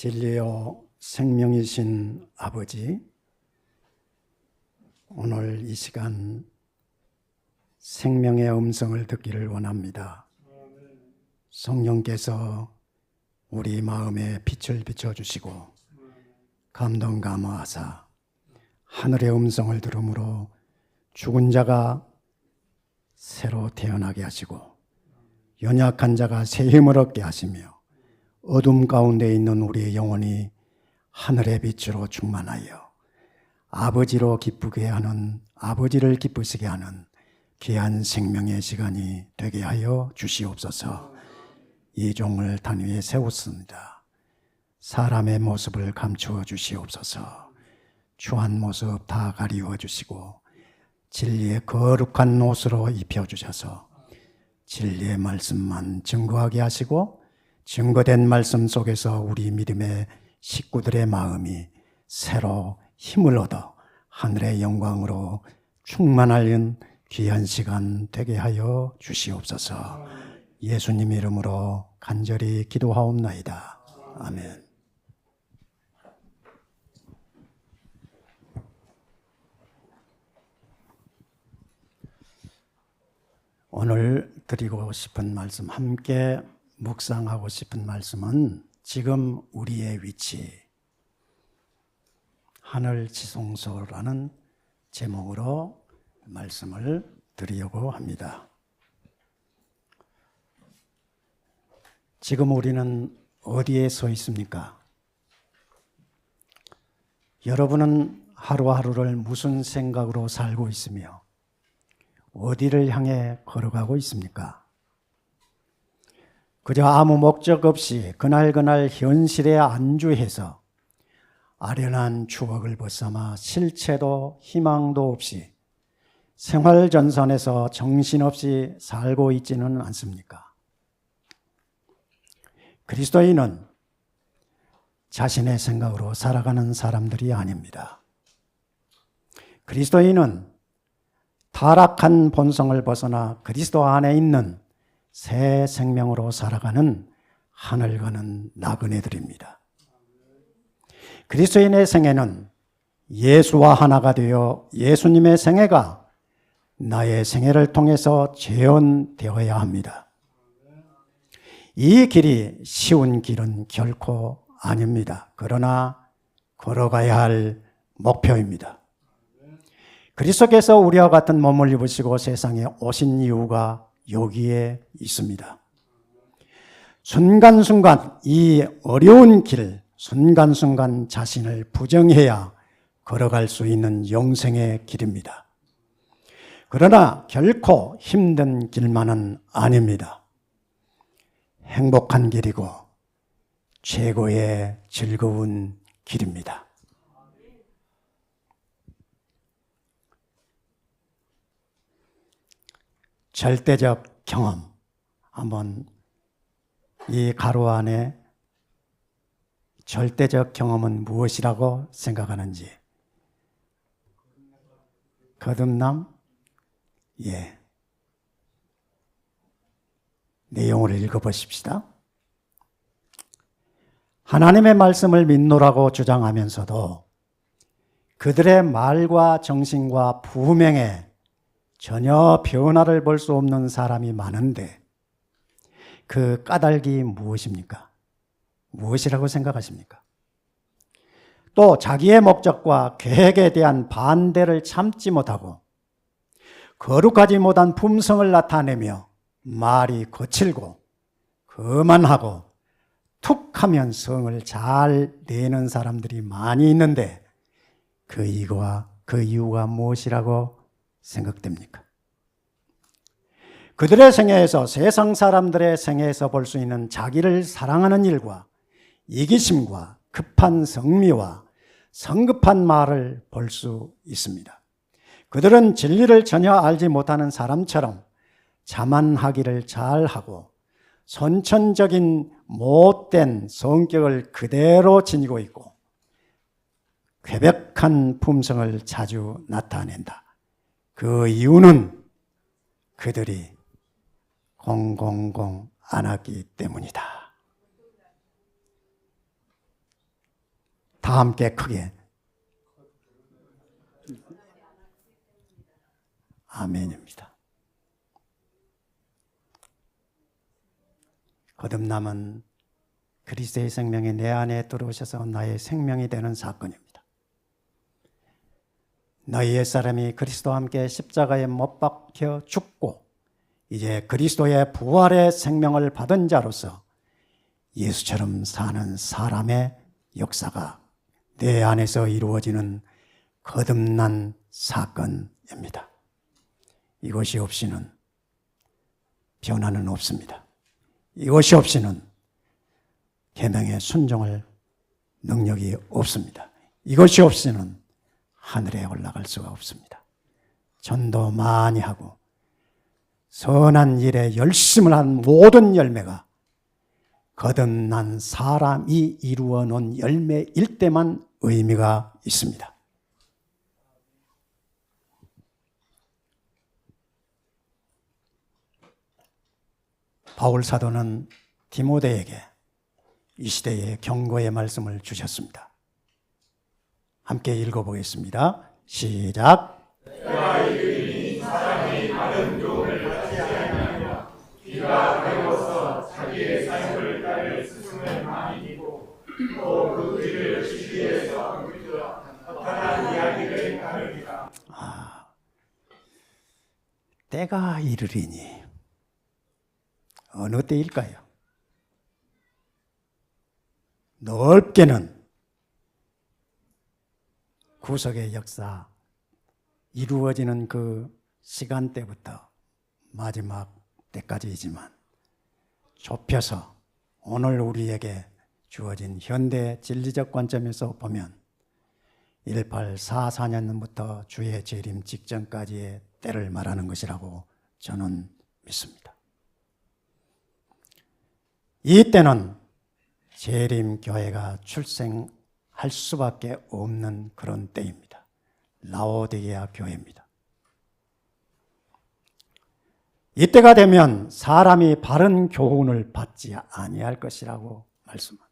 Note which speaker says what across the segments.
Speaker 1: 진리요 생명이신 아버지, 오늘 이 시간 생명의 음성을 듣기를 원합니다. 성령께서 우리 마음에 빛을 비춰주시고 감동 감화하사 하늘의 음성을 들음으로 죽은 자가 새로 태어나게 하시고 연약한 자가 새 힘을 얻게 하시며 어둠 가운데 있는 우리의 영혼이 하늘의 빛으로 충만하여 아버지로 기쁘게 하는, 아버지를 기쁘시게 하는 귀한 생명의 시간이 되게 하여 주시옵소서. 이 종을 단 위에 세웠습니다. 사람의 모습을 감추어 주시옵소서. 추한 모습 다 가리워 주시고 진리의 거룩한 옷으로 입혀 주셔서 진리의 말씀만 증거하게 하시고 증거된 말씀 속에서 우리 믿음의 식구들의 마음이 새로 힘을 얻어 하늘의 영광으로 충만하는 귀한 시간 되게 하여 주시옵소서. 예수님 이름으로 간절히 기도하옵나이다. 아멘. 오늘 드리고 싶은 말씀, 함께 묵상하고 싶은 말씀은 지금 우리의 위치, 하늘 지성소라는 제목으로 말씀을 드리려고 합니다. 지금 우리는 어디에 서 있습니까? 여러분은 하루하루를 무슨 생각으로 살고 있으며 어디를 향해 걸어가고 있습니까? 그저 아무 목적 없이 그날그날 현실에 안주해서 아련한 추억을 벗삼아 실체도 희망도 없이 생활전선에서 정신없이 살고 있지는 않습니까? 그리스도인은 자신의 생각으로 살아가는 사람들이 아닙니다. 그리스도인은 타락한 본성을 벗어나 그리스도 안에 있는 새 생명으로 살아가는 하늘 가는 나그네들입니다. 그리스도인의 생애는 예수와 하나가 되어 예수님의 생애가 나의 생애를 통해서 재현되어야 합니다. 이 길이 쉬운 길은 결코 아닙니다. 그러나 걸어가야 할 목표입니다. 그리스도께서 우리와 같은 몸을 입으시고 세상에 오신 이유가 여기에 있습니다. 순간순간 이 어려운 길, 순간순간 자신을 부정해야 걸어갈 수 있는 영생의 길입니다. 그러나 결코 힘든 길만은 아닙니다. 행복한 길이고 최고의 즐거운 길입니다. 절대적 경험, 한번 이 가로 안에 절대적 경험은 무엇이라고 생각하는지. 거듭남? 예. 내용을 읽어보십시다. 하나님의 말씀을 믿노라고 주장하면서도 그들의 말과 정신과 부명에 전혀 변화를 볼 수 없는 사람이 많은데 그 까닭이 무엇입니까? 무엇이라고 생각하십니까? 또 자기의 목적과 계획에 대한 반대를 참지 못하고 거룩하지 못한 품성을 나타내며 말이 거칠고 거만하고 툭하면 성을 잘 내는 사람들이 많이 있는데 그 이유가 무엇이라고 생각됩니까? 그들의 생애에서 세상 사람들의 생애에서 볼 수 있는 자기를 사랑하는 일과 이기심과 급한 성미와 성급한 말을 볼 수 있습니다. 그들은 진리를 전혀 알지 못하는 사람처럼 자만하기를 잘하고 선천적인 못된 성격을 그대로 지니고 있고 괴벽한 품성을 자주 나타낸다. 그 이유는 그들이 000 안 하기 때문이다. 다 함께 크게 아멘입니다. 거듭남은 그리스도의 생명이 내 안에 들어오셔서 나의 생명이 되는 사건입니다. 너희 옛사람이 그리스도와 함께 십자가에 못 박혀 죽고 이제 그리스도의 부활의 생명을 받은 자로서 예수처럼 사는 사람의 역사가 내 안에서 이루어지는 거듭난 사건입니다. 이것이 없이는 변화는 없습니다. 이것이 없이는 계명에 순종할 능력이 없습니다. 이것이 없이는 하늘에 올라갈 수가 없습니다. 전도 많이 하고 선한 일에 열심을 한 모든 열매가 거듭난 사람이 이루어 놓은 열매일 때만 의미가 있습니다. 바울 사도는 디모데에게 이 시대의 경고의 말씀을 주셨습니다. 함께 읽어보겠습니다. 시작.
Speaker 2: 내가 이르니 사람이 다른 교훈을 받지 아니하며 귀가 가려워서 자기의 사욕을 따를 스승을 많이 두고 또 그 귀를 진리에서 물들어 허탄한 이야기를 따르리라.
Speaker 1: 때가 이르리니 어느 때일까요? 넓게는 구속의 역사 이루어지는 그 시간대부터 마지막 때까지이지만 좁혀서 오늘 우리에게 주어진 현대 진리적 관점에서 보면 1844년부터 주의 재림 직전까지의 때를 말하는 것이라고 저는 믿습니다. 이 때는 재림교회가 출생할 수밖에 없는 그런 때입니다. 라오디게아 교회입니다. 이때가 되면 사람이 바른 교훈을 받지 아니할 것이라고 말씀합니다.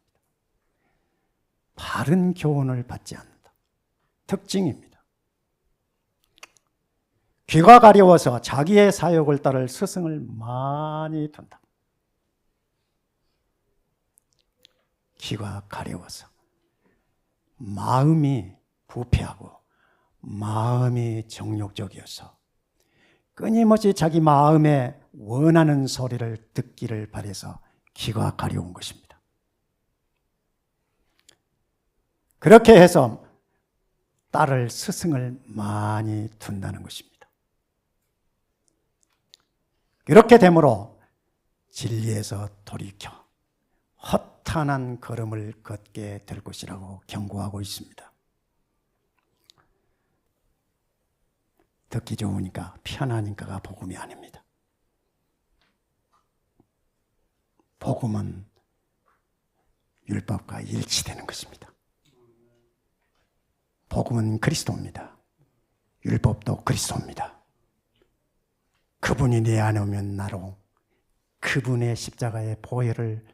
Speaker 1: 바른 교훈을 받지 않는다. 특징입니다. 귀가 가려워서 자기의 사욕을 따를 스승을 많이 둔다. 귀가 가려워서 마음이 부패하고 마음이 정욕적이어서 끊임없이 자기 마음에 원하는 소리를 듣기를 바라서 귀가 가려운 것입니다. 그렇게 해서 따를 스승을 많이 둔다는 것입니다. 이렇게 되므로 진리에서 돌이켜 허탄한 걸음을 걷게 될 것이라고 경고하고 있습니다. 듣기 좋으니까 편하니까가 복음이 아닙니다. 복음은 율법과 일치되는 것입니다. 복음은 그리스도입니다. 율법도 그리스도입니다. 그분이 내 안에 오면 나로 그분의 십자가의 보혈을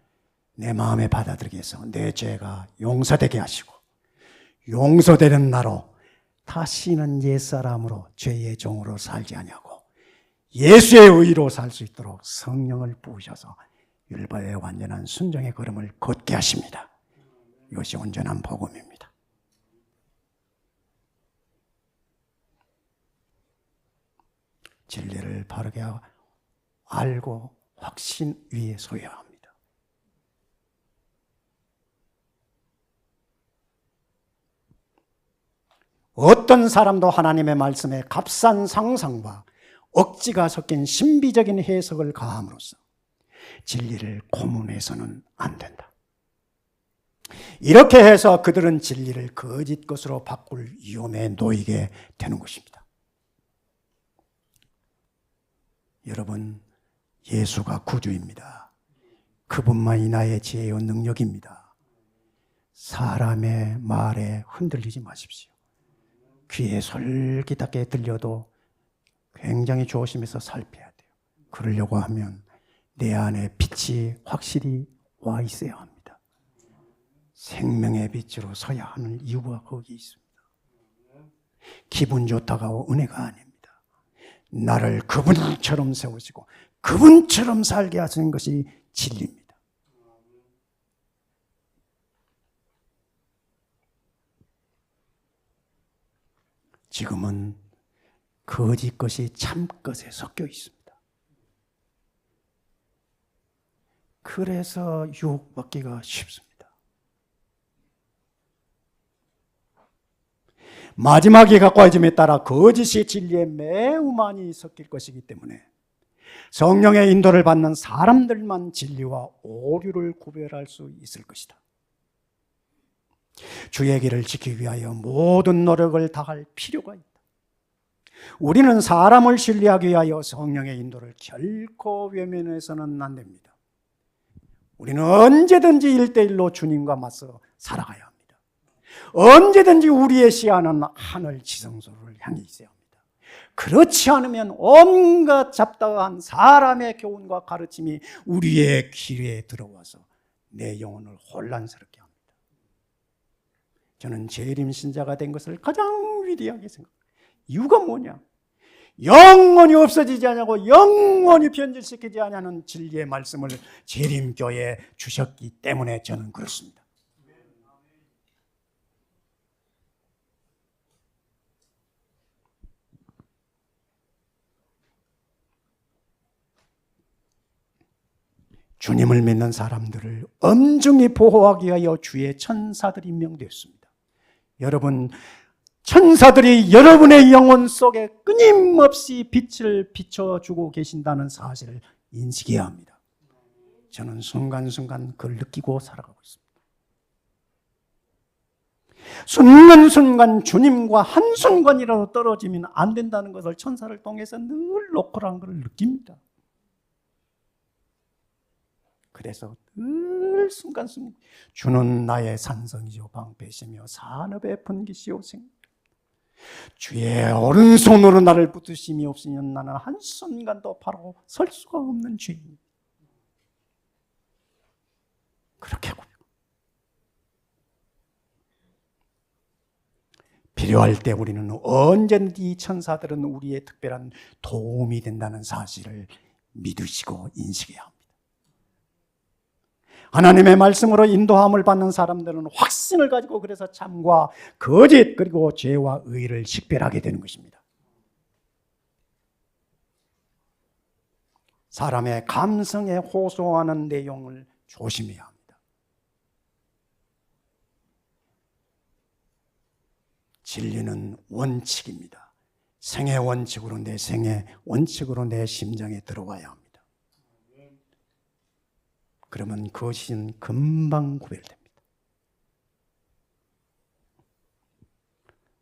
Speaker 1: 내 마음에 받아들이게 해서 내 죄가 용서되게 하시고 용서되는 나로 다시는 옛사람으로 죄의 종으로 살지 아니하고 예수의 의로 살 수 있도록 성령을 부으셔서 율법의 완전한 순종의 걸음을 걷게 하십니다. 이것이 온전한 복음입니다. 진리를 바르게 알고 확신 위에 서야 합니다. 어떤 사람도 하나님의 말씀에 값싼 상상과 억지가 섞인 신비적인 해석을 가함으로써 진리를 고문해서는 안 된다. 이렇게 해서 그들은 진리를 거짓 것으로 바꿀 위험에 놓이게 되는 것입니다. 여러분, 예수가 구주입니다. 그분만이 나의 지혜요 능력입니다. 사람의 말에 흔들리지 마십시오. 귀에 솔깃하게 들려도 굉장히 조심해서 살펴야 돼요. 그러려고 하면 내 안에 빛이 확실히 와 있어야 합니다. 생명의 빛으로 서야 하는 이유가 거기 있습니다. 기분 좋다가 은혜가 아닙니다. 나를 그분처럼 세우시고 그분처럼 살게 하시는 것이 진리입니다. 지금은 거짓 것이 참 것에 섞여 있습니다. 그래서 유혹받기가 쉽습니다. 마지막에 가까워짐에 따라 거짓이 진리에 매우 많이 섞일 것이기 때문에 성령의 인도를 받는 사람들만 진리와 오류를 구별할 수 있을 것이다. 주의 길을 지키기 위하여 모든 노력을 다할 필요가 있다. 우리는 사람을 신뢰하기 위하여 성령의 인도를 결코 외면해서는 안 됩니다. 우리는 언제든지 1대1로 주님과 맞서 살아가야 합니다. 언제든지 우리의 시야는 하늘 지성소를 향해 있어야 합니다. 그렇지 않으면 온갖 잡다한 사람의 교훈과 가르침이 우리의 귀에 들어와서 내 영혼을 혼란스럽게 합니다. 저는 재림 신자가 된 것을 가장 위대하게 생각합니다. 이유가 뭐냐? 영원히 없어지지 않냐고 영원히 변질시키지 않냐는 진리의 말씀을 재림교회에 주셨기 때문에 저는 그렇습니다. 주님을 믿는 사람들을 엄중히 보호하기 위하여 주의 천사들이 임명되었습니다. 여러분, 천사들이 여러분의 영혼 속에 끊임없이 빛을 비춰주고 계신다는 사실을 인식해야 합니다. 저는 순간순간 그걸 느끼고 살아가고 있습니다. 순간순간 주님과 한순간이라도 떨어지면 안 된다는 것을 천사를 통해서 늘 로컬한 것을 느낍니다. 그래서 늘 순간순간 주는 나의 산성이요 방패시며 산업의 분기시요 생 주의 오른손으로 나를 붙드심이 없으면 나는 한순간도 바로 설 수가 없는 죄인입니다. 그렇게 고백합니다. 필요할 때 우리는 언제든지 천사들은 우리의 특별한 도움이 된다는 사실을 믿으시고 인식해야 합니다. 하나님의 말씀으로 인도함을 받는 사람들은 확신을 가지고 그래서 참과 거짓 그리고 죄와 의를 식별하게 되는 것입니다. 사람의 감성에 호소하는 내용을 조심해야 합니다. 진리는 원칙입니다. 생의 원칙으로 내 생의 원칙으로 내 심장에 들어와야 합니다. 그러면 그것은 금방 구별됩니다.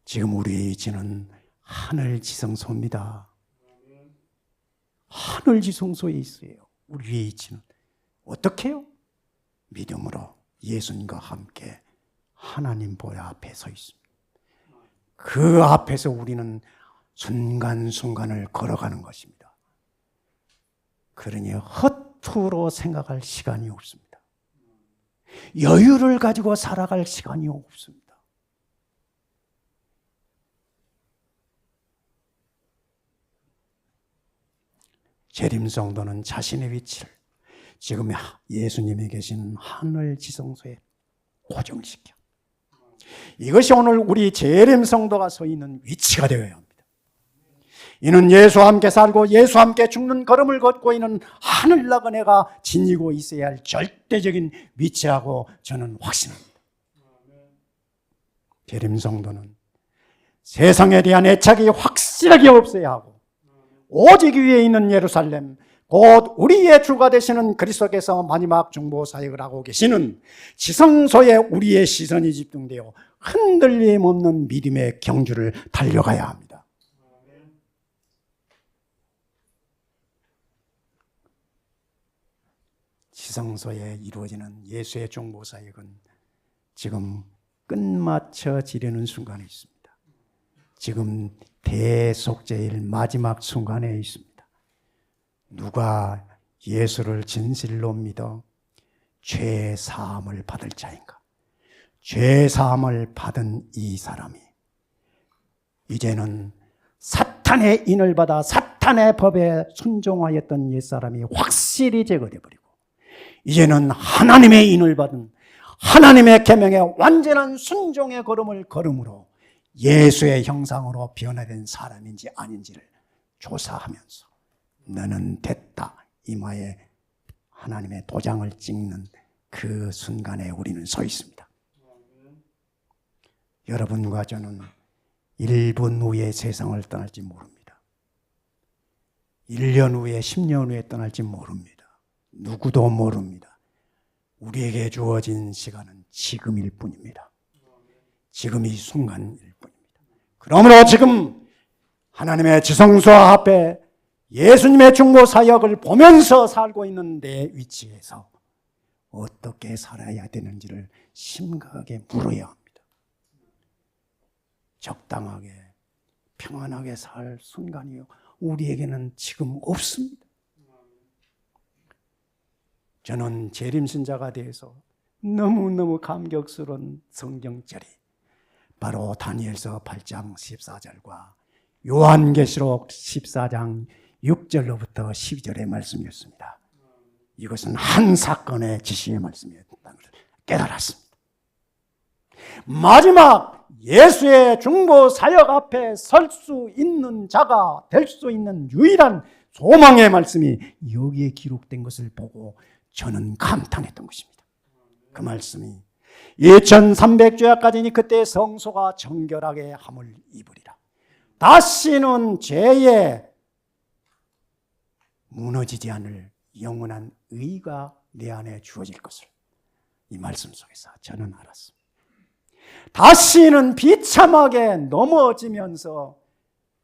Speaker 1: 지금 우리의 위치는 하늘 지성소입니다. 하늘 지성소에 있어요. 우리의 위치는 어떻게 해요? 믿음으로 예수님과 함께 하나님 보좌 앞에 서 있습니다. 그 앞에서 우리는 순간순간을 걸어가는 것입니다. 그러니 허투루 생각할 시간이 없습니다. 여유를 가지고 살아갈 시간이 없습니다. 재림성도는 자신의 위치를 지금 예수님이 계신 하늘 지성소에 고정시켜. 이것이 오늘 우리 재림성도가 서 있는 위치가 되어야 합니다. 이는 예수와 함께 살고 예수와 함께 죽는 걸음을 걷고 있는 하늘나그네가 지니고 있어야 할 절대적인 위치라고 저는 확신합니다. 재림성도는 세상에 대한 애착이 확실하게 없어야 하고 오직 위에 있는 예루살렘 곧 우리의 주가 되시는 그리스도께서 마지막 중보 사역을 하고 계시는 지성소에 우리의 시선이 집중되어 흔들림 없는 믿음의 경주를 달려가야 합니다. 지성소에 이루어지는 예수의 중보 사역은 지금 끝마쳐지려는 순간에 있습니다. 지금 대속죄일 마지막 순간에 있습니다. 누가 예수를 진실로 믿어 죄 사함을 받을 자인가? 죄사함을 받은 이 사람이 이제는 사탄의 인을 받아 사탄의 법에 순종하였던 옛사람이 확실히 제거되어 버리고 이제는 하나님의 인을 받은 하나님의 계명에 완전한 순종의 걸음을 걸음으로 예수의 형상으로 변화된 사람인지 아닌지를 조사하면서 너는 됐다 이마에 하나님의 도장을 찍는 그 순간에 우리는 서 있습니다. 여러분과 저는 1분 후에 세상을 떠날지 모릅니다. 1년 후에 10년 후에 떠날지 모릅니다. 누구도 모릅니다. 우리에게 주어진 시간은 지금일 뿐입니다. 지금 이 순간일 뿐입니다. 그러므로 지금 하나님의 지성소와 앞에 예수님의 중보 사역을 보면서 살고 있는 내 위치에서 어떻게 살아야 되는지를 심각하게 물어야 합니다. 적당하게 평안하게 살 순간이 우리에게는 지금 없습니다. 저는 재림신자가 되어서 너무너무 감격스러운 성경절이 바로 다니엘서 8장 14절과 요한계시록 14장 6절로부터 12절의 말씀이었습니다. 이것은 한 사건의 지시의 말씀이었다는 것을 깨달았습니다. 마지막 예수의 중보 사역 앞에 설 수 있는 자가 될 수 있는 유일한 소망의 말씀이 여기에 기록된 것을 보고 저는 감탄했던 것입니다. 그 말씀이 2300주야까지니 그때 성소가 정결하게 함을 입으리라. 다시는 죄에 무너지지 않을 영원한 의가 내 안에 주어질 것을 이 말씀 속에서 저는 알았습니다. 다시는 비참하게 넘어지면서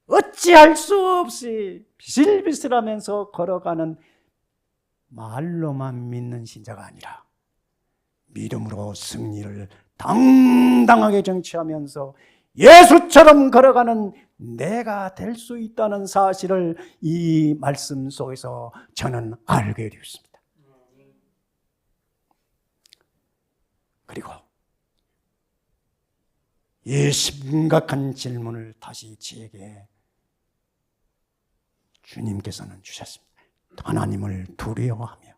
Speaker 1: 어찌할 수 없이 비실비실하면서 걸어가는 말로만 믿는 신자가 아니라 믿음으로 승리를 당당하게 쟁취하면서 예수처럼 걸어가는 내가 될 수 있다는 사실을 이 말씀 속에서 저는 알게 되었습니다. 그리고 이 심각한 질문을 다시 제게 주님께서는 주셨습니다. 하나님을 두려워하며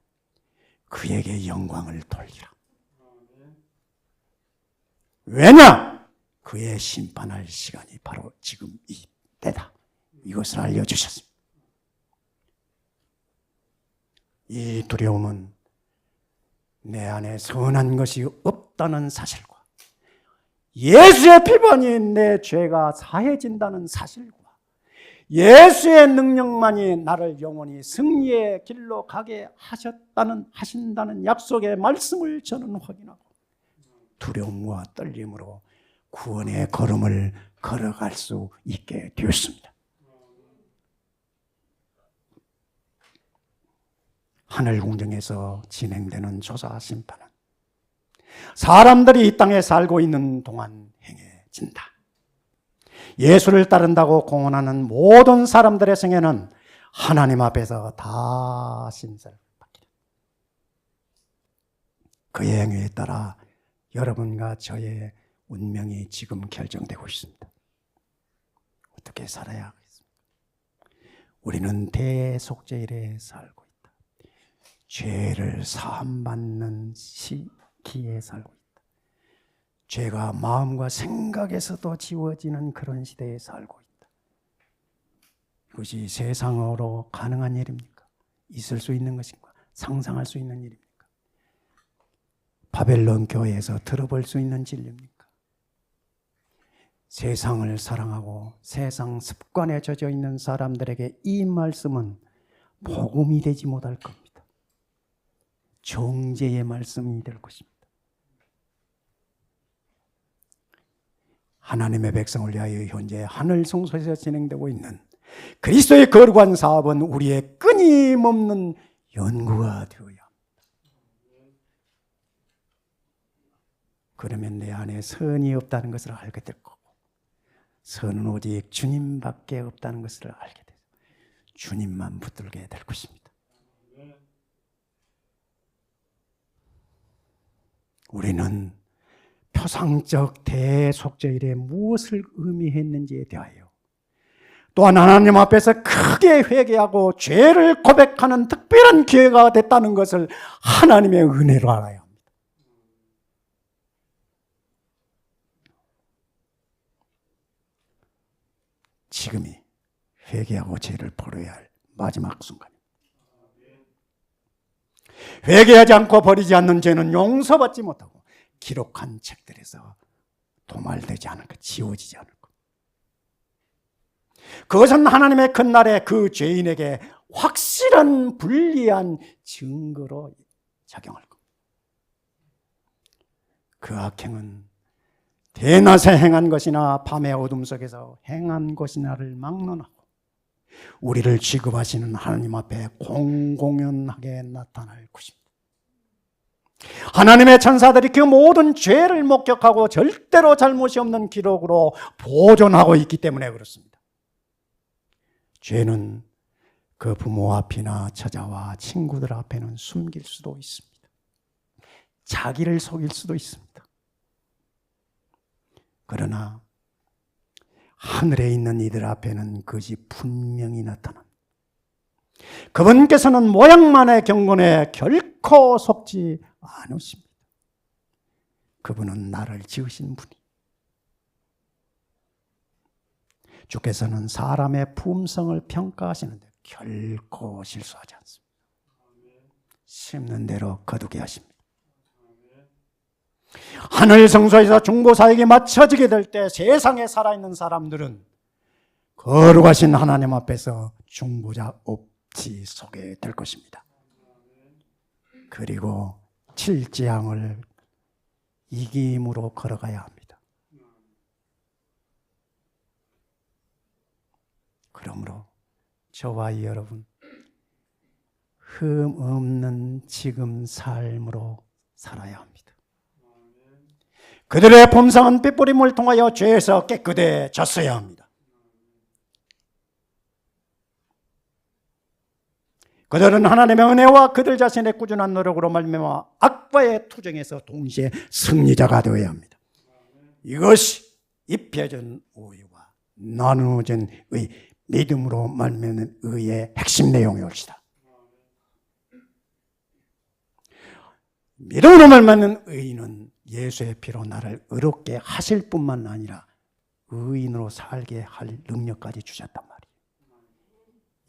Speaker 1: 그에게 영광을 돌리라. 왜냐? 그의 심판할 시간이 바로 지금 이때다. 이것을 알려주셨습니다. 이 두려움은 내 안에 선한 것이 없다는 사실과 예수의 피반이 내 죄가 사해진다는 사실과 예수의 능력만이 나를 영원히 승리의 길로 가게 하신다는 약속의 말씀을 저는 확인하고 두려움과 떨림으로 구원의 걸음을 걸어갈 수 있게 되었습니다. 하늘 궁정에서 진행되는 조사 심판은 사람들이 이 땅에 살고 있는 동안 행해진다. 예수를 따른다고 공언하는 모든 사람들의 생애는 하나님 앞에서 다 심사를 받기를. 그의 행위에 따라 여러분과 저의 운명이 지금 결정되고 있습니다. 어떻게 살아야 하겠습니까? 우리는 대속죄일에 살고 있다. 죄를 사함받는 시기에 살고 있다. 죄가 마음과 생각에서도 지워지는 그런 시대에 살고 있다. 이것이 세상으로 가능한 일입니까? 있을 수 있는 것인가? 상상할 수 있는 일입니까? 바벨론 교회에서 들어볼 수 있는 진리입니까? 세상을 사랑하고 세상 습관에 젖어 있는 사람들에게 이 말씀은 복음이 되지 못할 겁니다. 정죄의 말씀이 될 것입니다. 하나님의 백성을 위하여 현재 하늘 성소에서 진행되고 있는 그리스도의 거룩한 사업은 우리의 끊임없는 연구가 되어야 합니다. 그러면 내 안에 선이 없다는 것을 알게 될 거고 선은 오직 주님밖에 없다는 것을 알게 돼서 주님만 붙들게 될 것입니다. 우리는 표상적 대속죄일에 무엇을 의미했는지에 대하여, 또한 하나님 앞에서 크게 회개하고 죄를 고백하는 특별한 기회가 됐다는 것을 하나님의 은혜로 알아야 합니다. 지금이 회개하고 죄를 버려야 할 마지막 순간입니다. 회개하지 않고 버리지 않는 죄는 용서받지 못하고 기록한 책들에서 도말되지 않을 것, 지워지지 않을 것. 그것은 하나님의 큰 날에 그 죄인에게 확실한 불리한 증거로 작용할 것. 그 악행은 대낮에 행한 것이나 밤의 어둠 속에서 행한 것이나를 막론하고 우리를 취급하시는 하나님 앞에 공공연하게 나타날 것입니다. 하나님의 천사들이 그 모든 죄를 목격하고 절대로 잘못이 없는 기록으로 보존하고 있기 때문에 그렇습니다. 죄는 그 부모 앞이나 처자와 친구들 앞에는 숨길 수도 있습니다. 자기를 속일 수도 있습니다. 그러나 하늘에 있는 이들 앞에는 그것이 분명히 나타납니다. 그분께서는 모양만의 경건에 결코 속지 않으십니다. 그분은 나를 지으신 분이. 주께서는 사람의 품성을 평가하시는데 결코 실수하지 않습니다. 심는 대로 거두게 하십니다. 하늘 성소에서 중보사에게 맞춰지게 될 때 세상에 살아있는 사람들은 거룩하신 하나님 앞에서 중보자 없이 서게 될 것입니다. 그리고 7재앙을 이김으로 걸어가야 합니다. 그러므로 저와 여러분, 흠 없는 지금 삶으로 살아야 합니다. 그들의 품성은 핏부림을 통하여 죄에서 깨끗해졌어야 합니다. 그들은 하나님의 은혜와 그들 자신의 꾸준한 노력으로 말미암아 악과의 투쟁에서 동시에 승리자가 되어야 합니다. 이것이 입혀진 의와 나누어진 의, 믿음으로 말미암는 의의 핵심 내용이옵시다. 믿음으로 말미암는 의는 예수의 피로 나를 의롭게 하실 뿐만 아니라 의인으로 살게 할 능력까지 주셨단 말이에요.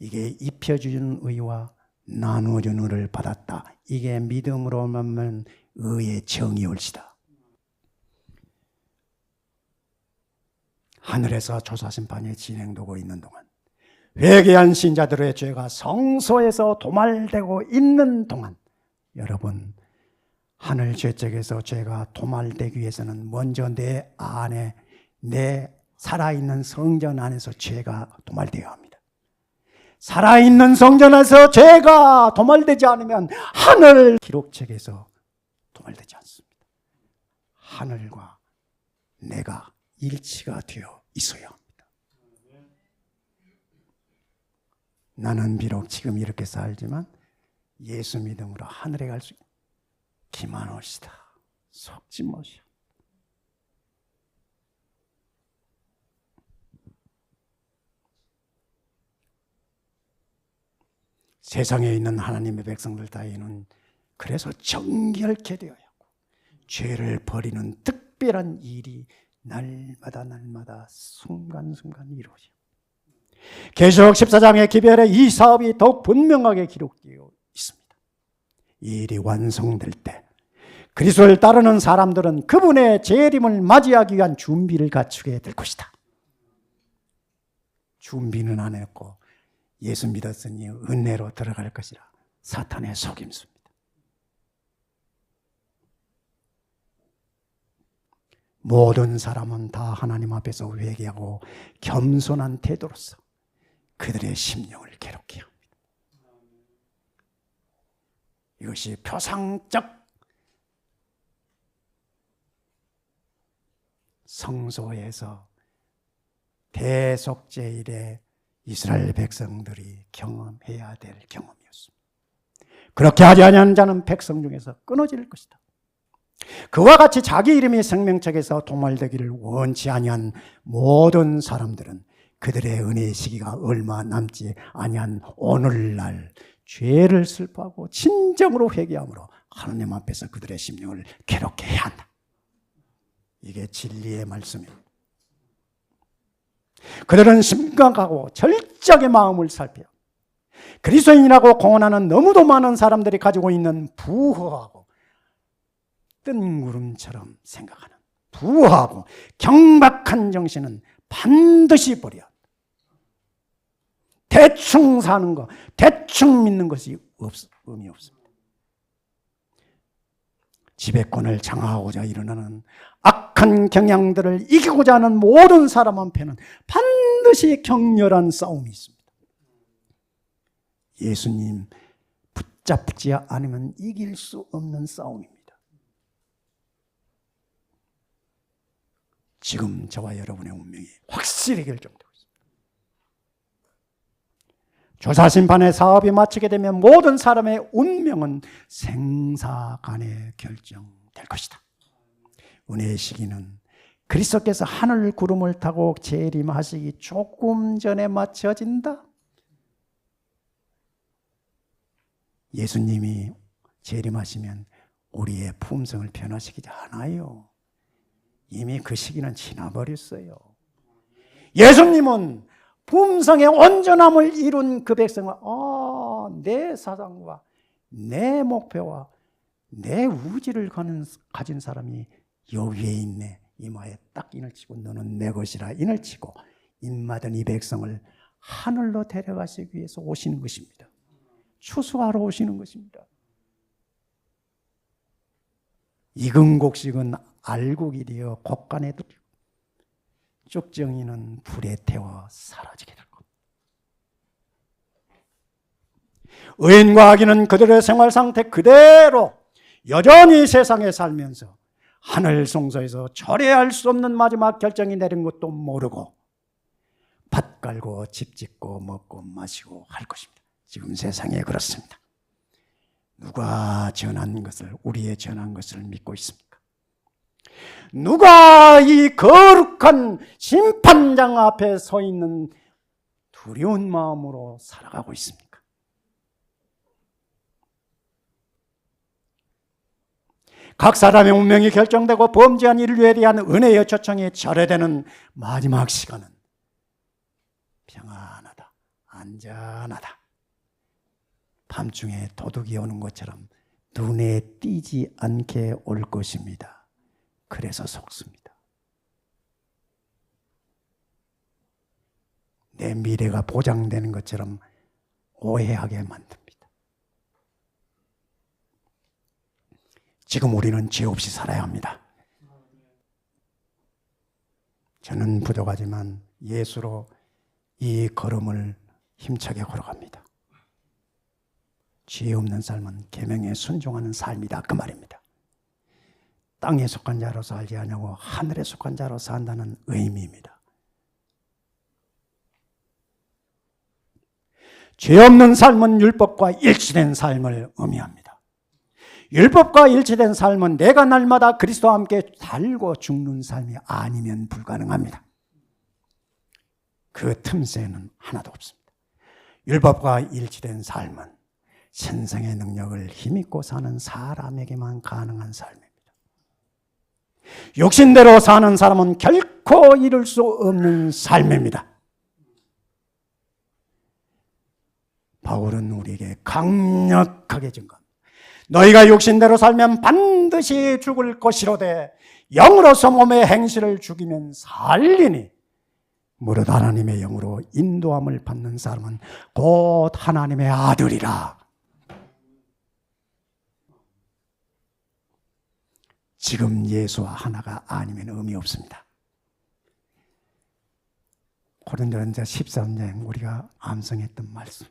Speaker 1: 이게 입혀주는 의와 나누어준 의를 받았다. 이게 믿음으로 말미암는 의의 정의올시다. 하늘에서 조사심판이 진행되고 있는 동안, 회개한 신자들의 죄가 성소에서 도말되고 있는 동안, 여러분, 하늘 죄책에서 죄가 도말되기 위해서는 먼저 내 안에, 내 살아있는 성전 안에서 죄가 도말되어야 합니다. 살아있는 성전 안에서 죄가 도말되지 않으면 하늘 기록책에서 도말되지 않습니다. 하늘과 내가 일치가 되어 있어야 합니다. 나는 비록 지금 이렇게 살지만 예수 믿음으로 하늘에 갈 수 있다. 기만하시다. 속지 마시오. 세상에 있는 하나님의 백성들 따위는 그래서 정결케 되어야 하고 죄를 버리는 특별한 일이 날마다 순간순간 이루어져요. 계시록 14장의 기별에 이 사업이 더욱 분명하게 기록되어 있습니다. 이 일이 완성될 때 그리스도를 따르는 사람들은 그분의 재림을 맞이하기 위한 준비를 갖추게 될 것이다. 준비는 안 했고 예수 믿었으니 은혜로 들어갈 것이라 사탄의 속임수입니다. 모든 사람은 다 하나님 앞에서 회개하고 겸손한 태도로서 그들의 심령을 괴롭게 합니다. 이것이 표상적 성소에서 대속죄일에 이스라엘 백성들이 경험해야 될 경험이었습니다. 그렇게 하지 아니하는 자는 백성 중에서 끊어질 것이다. 그와 같이 자기 이름이 생명책에서 도말되기를 원치 아니한 모든 사람들은 그들의 은혜의 시기가 얼마 남지 아니한 오늘날 죄를 슬퍼하고 진정으로 회개함으로 하나님 앞에서 그들의 심령을 괴롭게 해야 한다. 이게 진리의 말씀입니다. 그들은 심각하고 절적의 마음을 살펴 그리스도인이라고 공언하는 너무도 많은 사람들이 가지고 있는 부허하고 뜬구름처럼 생각하는 부허하고 경박한 정신은 반드시 버려야 한다. 대충 사는 거, 대충 믿는 것이 의미 없습니다. 지배권을 장악하고자 일어나는 악한 경향들을 이기고자 하는 모든 사람 한편은 반드시 격렬한 싸움이 있습니다. 예수님 붙잡지 않으면 이길 수 없는 싸움입니다. 지금 저와 여러분의 운명이 확실히 결정되고 있습니다. 조사심판의 사업이 마치게 되면 모든 사람의 운명은 생사간에 결정될 것이다. 은혜의 시기는 그리스도께서 하늘 구름을 타고 재림하시기 조금 전에 맞춰진다. 예수님이 재림하시면 우리의 품성을 변화시키지 않아요. 이미 그 시기는 지나버렸어요. 예수님은 품성의 온전함을 이룬 그 백성을 내 사상과 내 목표와 내 의지를 가진 사람이 여기에 있네. 이마에 딱 인을 치고 너는 내 것이라 인을 치고 입맞은 이 백성을 하늘로 데려가시기 위해서 오시는 것입니다. 추수하러 오시는 것입니다. 익은 곡식은 알곡이 되어 곡간에 들이고 쭉정이는 불에 태워 사라지게 될 겁니다. 의인과 악인은 그들의 생활 상태 그대로 여전히 세상에 살면서 하늘 성소에서 철회할 수 없는 마지막 결정이 내린 것도 모르고 밭 갈고 집 짓고 먹고 마시고 할 것입니다. 지금 세상에 그렇습니다. 누가 전한 것을, 우리의 전한 것을 믿고 있습니까? 누가 이 거룩한 심판장 앞에 서 있는 두려운 마음으로 살아가고 있습니까? 각 사람의 운명이 결정되고 범죄한 인류에 대한 은혜의 초청이 철회되는 마지막 시간은 평안하다, 안전하다. 밤중에 도둑이 오는 것처럼 눈에 띄지 않게 올 것입니다. 그래서 속습니다. 내 미래가 보장되는 것처럼 오해하게 만듭니다. 지금 우리는 죄 없이 살아야 합니다. 저는 부족하지만 예수로 이 걸음을 힘차게 걸어갑니다. 죄 없는 삶은 계명에 순종하는 삶이다, 그 말입니다. 땅에 속한 자로 살지 않냐고 하늘에 속한 자로 산다는 의미입니다. 죄 없는 삶은 율법과 일치된 삶을 의미합니다. 율법과 일치된 삶은 내가 날마다 그리스도와 함께 살고 죽는 삶이 아니면 불가능합니다. 그 틈새는 하나도 없습니다. 율법과 일치된 삶은 신성의 능력을 힘입고 사는 사람에게만 가능한 삶입니다. 육신대로 사는 사람은 결코 이룰 수 없는 삶입니다. 바울은 우리에게 강력하게 증거합니다. 너희가 육신대로 살면 반드시 죽을 것이로되 영으로서 몸의 행실을 죽이면 살리니 무릇 하나님의 영으로 인도함을 받는 사람은 곧 하나님의 아들이라. 지금 예수와 하나가 아니면 의미 없습니다. 고린도전서 13장 우리가 암송했던 말씀.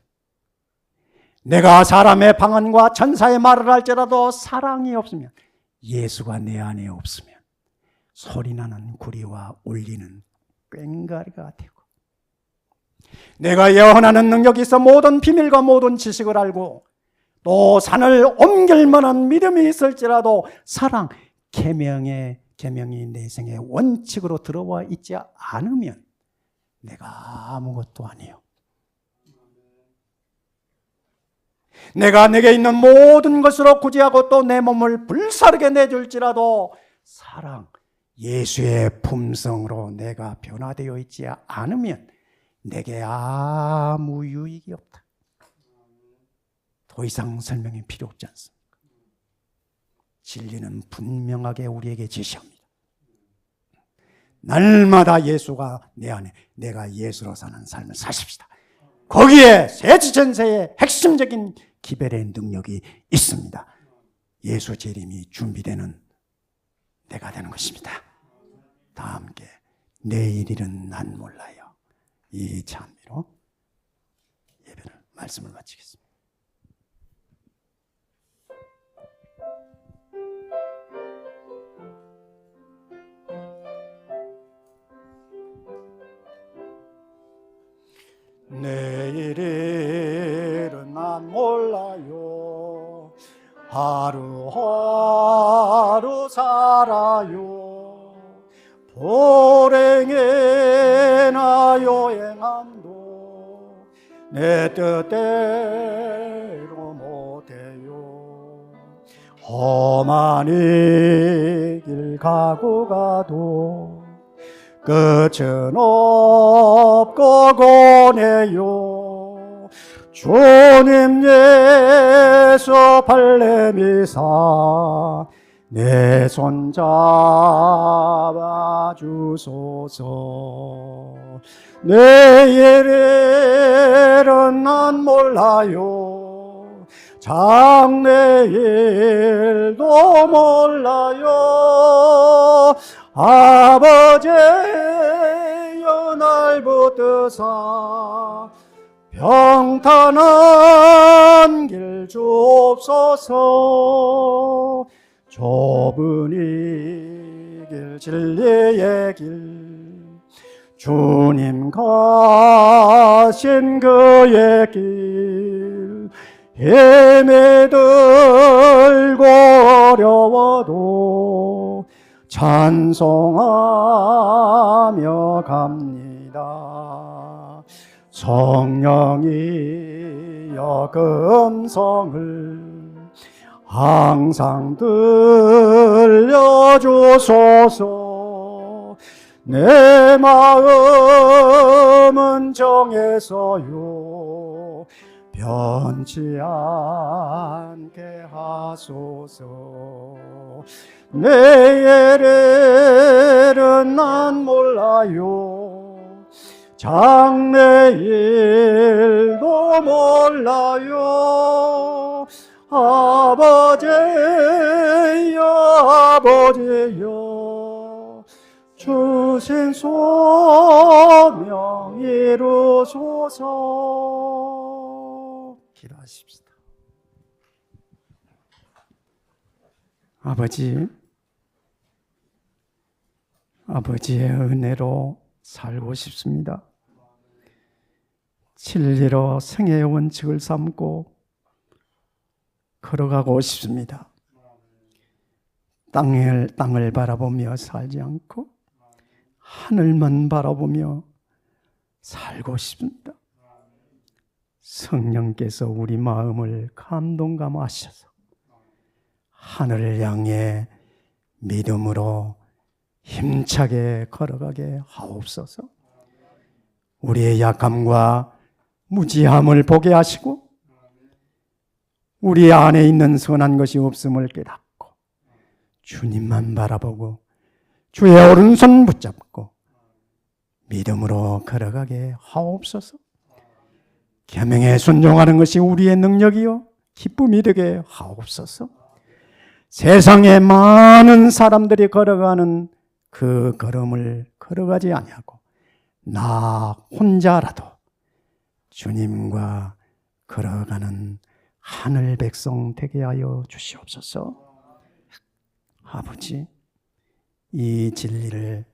Speaker 1: 내가 사람의 방언과 천사의 말을 할지라도 사랑이 없으면, 예수가 내 안에 없으면 소리나는 구리와 울리는 꽹과리가 되고, 내가 예언하는 능력이 있어 모든 비밀과 모든 지식을 알고 또 산을 옮길 만한 믿음이 있을지라도 사랑, 계명이 내 생의 원칙으로 들어와 있지 않으면 내가 아무것도 아니요. 내가 내게 있는 모든 것으로 구제하고 또 내 몸을 불사르게 내줄지라도 사랑, 예수의 품성으로 내가 변화되어 있지 않으면 내게 아무 유익이 없다. 더 이상 설명이 필요 없지 않습니까? 진리는 분명하게 우리에게 제시합니다. 날마다 예수가 내 안에, 내가 예수로 사는 삶을 사십시다. 거기에 새지천세의 핵심적인 기별의 능력이 있습니다. 예수 재림이 준비되는 내가 되는 것입니다. 다 함께 내일 일은 난 몰라요. 이 찬미로 예배를 말씀을 마치겠습니다. 내일은 난 몰라요. 하루하루 살아요. 불행해나 여행함도 내 뜻대로 못해요. 험한 이 길 가고 가도 끝은 없고 고뇌요. 주님 예수 발레미사 내 손 잡아주소서. 내일은 난 몰라요. 장래일도 몰라요. 아버지여 날 붙드사 평탄한 길 주옵소서. 좁은 이 길 진리의 길 주님 가신 그의 길 힘이 들고 어려워도 찬송하며 갑니다. 성령이여 그 음성을 항상 들려주소서. 내 마음은 정해서요 변치 않게 하소서. 내일은 난 몰라요. 장래일도 몰라요. 아버지여 아버지여 주신 소명 이루소서. 기도하십시다. 아버지의 은혜로 살고 싶습니다. 진리로 생애의 원칙을 삼고 걸어가고 싶습니다. 땅을 바라보며 살지 않고 하늘만 바라보며 살고 싶습니다. 성령께서 우리 마음을 감동감하셔서 하늘을 향해 믿음으로 힘차게 걸어가게 하옵소서. 우리의 약함과 무지함을 보게 하시고 우리 안에 있는 선한 것이 없음을 깨닫고 주님만 바라보고 주의 오른손 붙잡고 믿음으로 걸어가게 하옵소서. 계명에 순종하는 것이 우리의 능력이요 기쁨이 되게 하옵소서. 세상에 많은 사람들이 걸어가는 그 걸음을 걸어가지 아니하고 나 혼자라도 주님과 걸어가는 하늘 백성 되게 하여 주시옵소서. 아버지, 이 진리를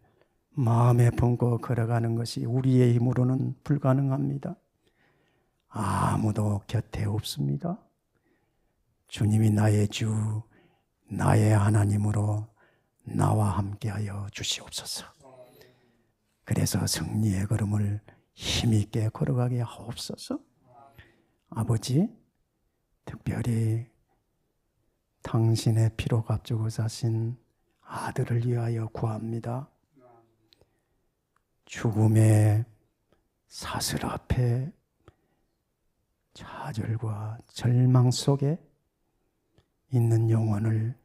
Speaker 1: 마음에 품고 걸어가는 것이 우리의 힘으로는 불가능합니다. 아무도 곁에 없습니다. 주님이 나의 주, 나의 하나님으로 나와 함께하여 주시옵소서. 그래서 승리의 걸음을 힘있게 걸어가게 하옵소서. 아버지, 특별히 당신의 피로 값주고 사신 아들을 위하여 구합니다. 죽음의 사슬 앞에 좌절과 절망 속에 있는 영혼을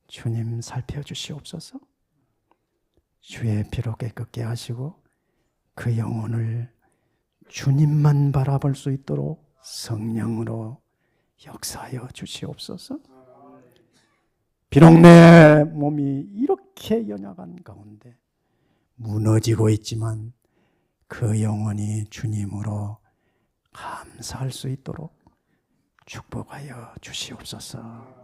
Speaker 1: 주님 살펴주시옵소서. 주의 피로 깨끗게 하시고 그 영혼을 주님만 바라볼 수 있도록 성령으로 역사하여 주시옵소서. 비록 내 몸이 이렇게 연약한 가운데 무너지고 있지만 그 영혼이 주님으로 감사할 수 있도록 축복하여 주시옵소서.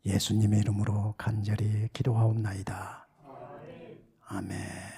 Speaker 1: 예수님의 이름으로 간절히 기도하옵나이다. 아멘.